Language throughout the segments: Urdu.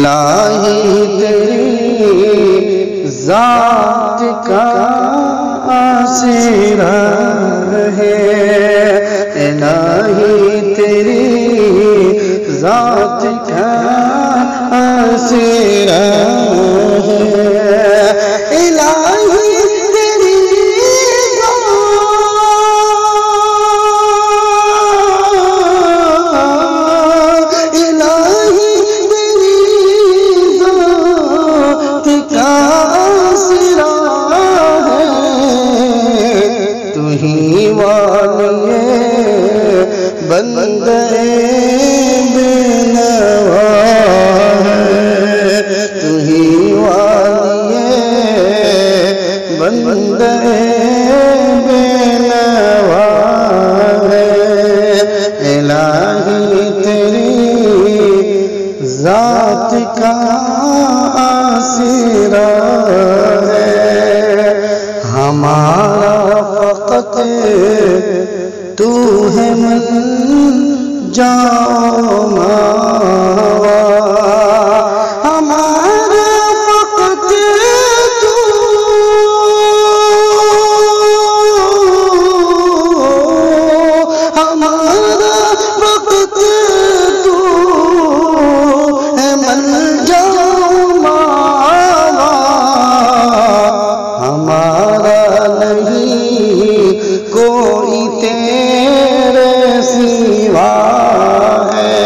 الہی تیری ذات کا آسرا ہے، الہی تیری ذات کا آسرا ہے، الہی تیری بندے بے نوا ہے، تو ہی والی بندے بے نوا ہے، الہی تیری ذات کا آسرا ہے، ہمارا فقط تو ہے من جاؤ ماوا، ہمارا فقط تو، ہمارا فقط تو ہے من جاؤ ماوا، ہمارا نہیں کوئی تیرے سوا ہے،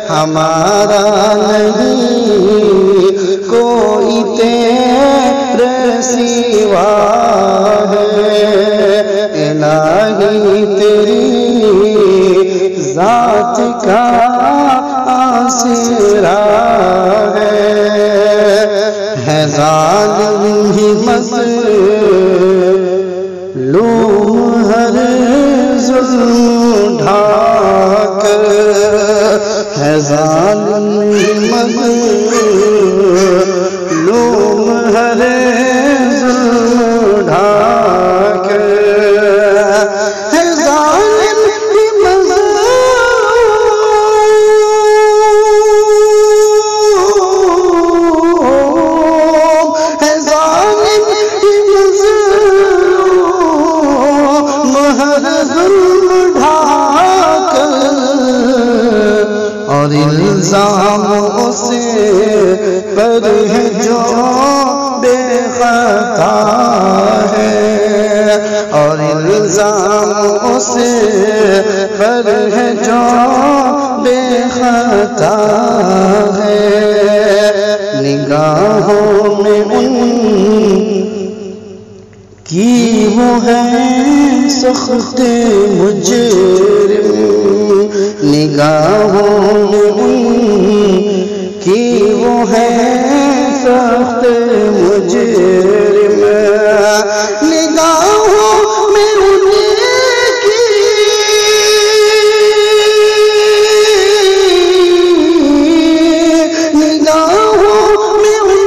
ہمارا نہیں کوئی تیرے سوا ہے، الہی تیری ذات کا آسرا ہے ظالم ہی مظلوم ہر ظلم اٹھا کر، ہے ظالم مظلوم ہر ظلم اٹھا کر، ہے ظالم مظلوم اور الزام اس پر ہے جو بے خطا ہے، اور الزام اس پر ہے جو بے خطا ہے، نگاہوں میں ان کی وہ ہے سخت مجرم، نگاہوں میں ان کی وہ ہے سخت مجرم، نگاہوں میں ان کی نگاہوں میں ان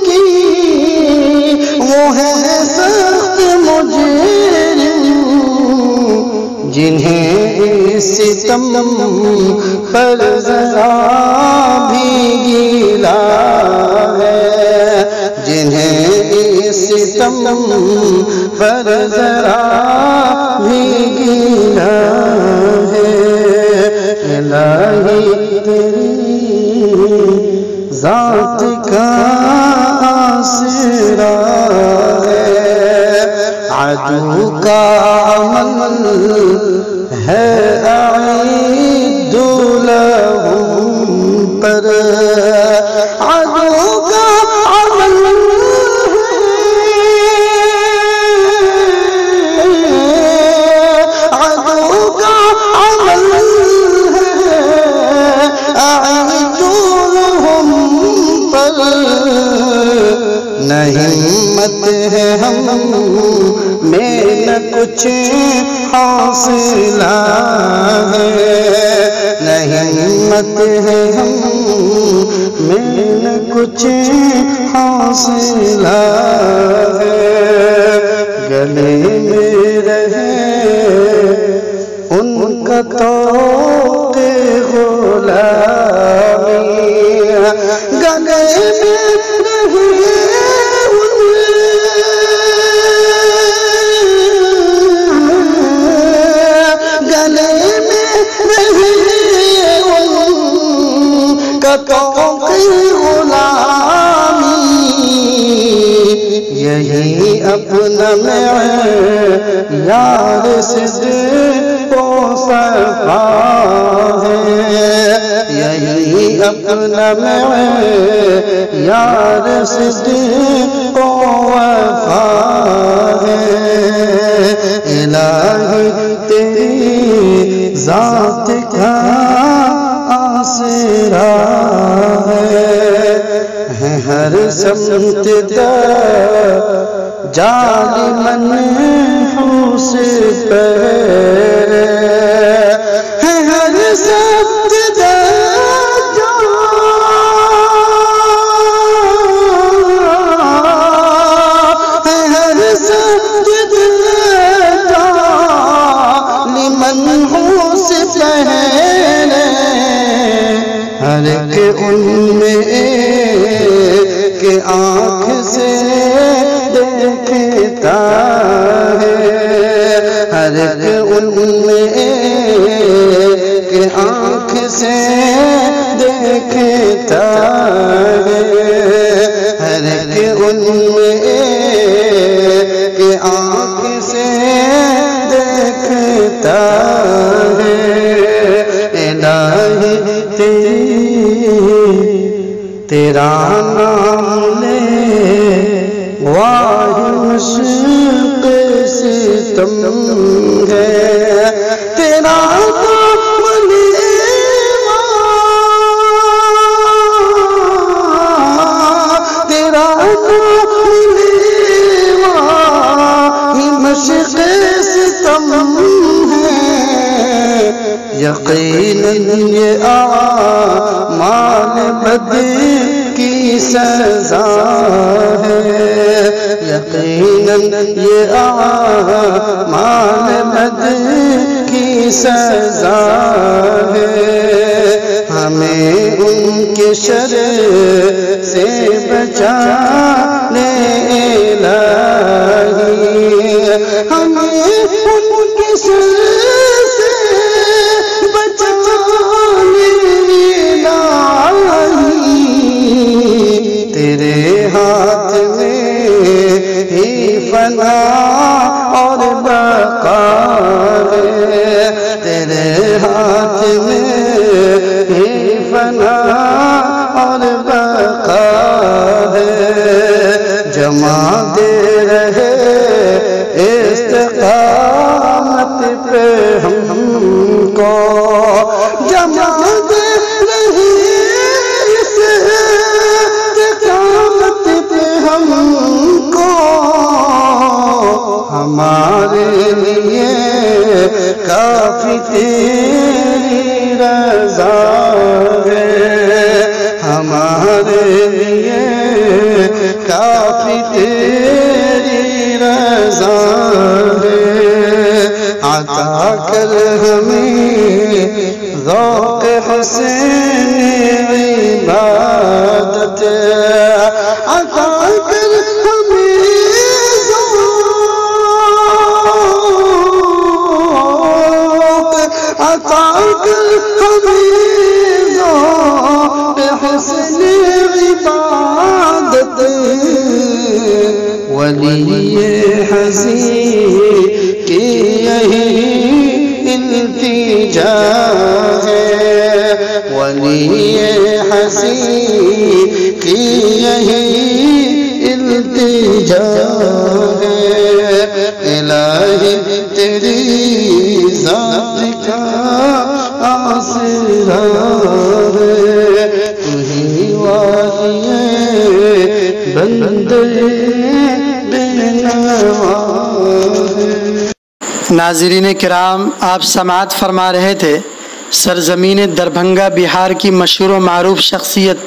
کی وہ ہے سخت مجرم، جنہیں ستم پر ذرا بھی گیلا ہے، جنہیں ستم پر ذرا بھی گیلا ہے، الہی تیری ذات کا آسرا ہے، عدو کا عمل ہے اعید لہم پر، عدو کا عمل ہے، عدو کا عمل ہے اعید لہم پر، نہ ہمت ہے ہم میں نہ کچھ حوصلہ ہے، نہ ہمت ہے ہم میں نہ کچھ حوصلہ ہے، گلے میں رہے ان کا طوق غلامی، قطعوں کی غلامی، یہی اپنا معیار صدق و صفا ہے، یہی اپنا معیار صدق و وفا ہے۔ الہی تیری ذات کا آسرا ہے، ہر سمت جالی منحوس پہرے، ہر سمت ہر سمت جالی منحوس پہرے، ہر ایک ان میں ایک آنکھ سے دیکھتا ہے، ہر ایک ان میں ایک آنکھ سے دیکھتا ہے، ہر ایک ان میں ایک آنکھ سے دیکھتا ہے۔ الہی تیرا نام لے واہ مشق ستم ہے، تیرا نام لے تیرا نام لے واہ مشق ستم ہے، یقیناً یہ اعمال بد کی سزا ہے، یقیناً یہ اعمال بد کی سزا ہے، ہمیں ان کے شر سے بچانے الہی، ہمیں ان کے شر سے بچانے الہی، تیرے ہاتھ میں ہی فنا اور بقا ہے، تیرے ہاتھ میں ہی فنا اور بقا ہے، جمع دے رہے استقامت پہ ہم کو، جمع دے رہے استقامت پہ ہم کو، ہمارے لیے کافی تیری رضا ہے، ہمارے لیے کافی تیری رضا ہے، عطا کر ہمیں ذوق حسین عبادت، عطا کر ہمیں ذوق، عطا کر ہمیں ذوق حسین عبادت، ولی حسین کی یہی التجا ہے، ولی حسین کی یہی التجا ہے، الہی تیری ذات کا آسرا ہے، تو ہی والی بندے بے نوا ہے۔ ناظرین کرام، آپ سماعت فرما رہے تھے سرزمین دربھنگا بہار کی مشہور و معروف شخصیت،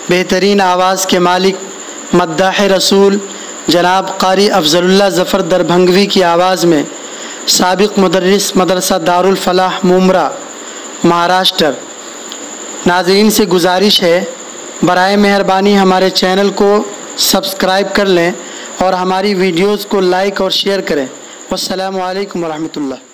بہترین آواز کے مالک مداح رسول جناب قاری افضل اللہ ظفر دربھنگوی کی آواز میں سابق مدرس مدرسہ دارالفلاح مومرا مہاراشٹر۔ ناظرین سے گزارش ہے برائے مہربانی ہمارے چینل کو سبسکرائب کر لیں اور ہماری ویڈیوز کو لائک اور شیئر کریں۔ والسلام علیکم ورحمۃ اللہ۔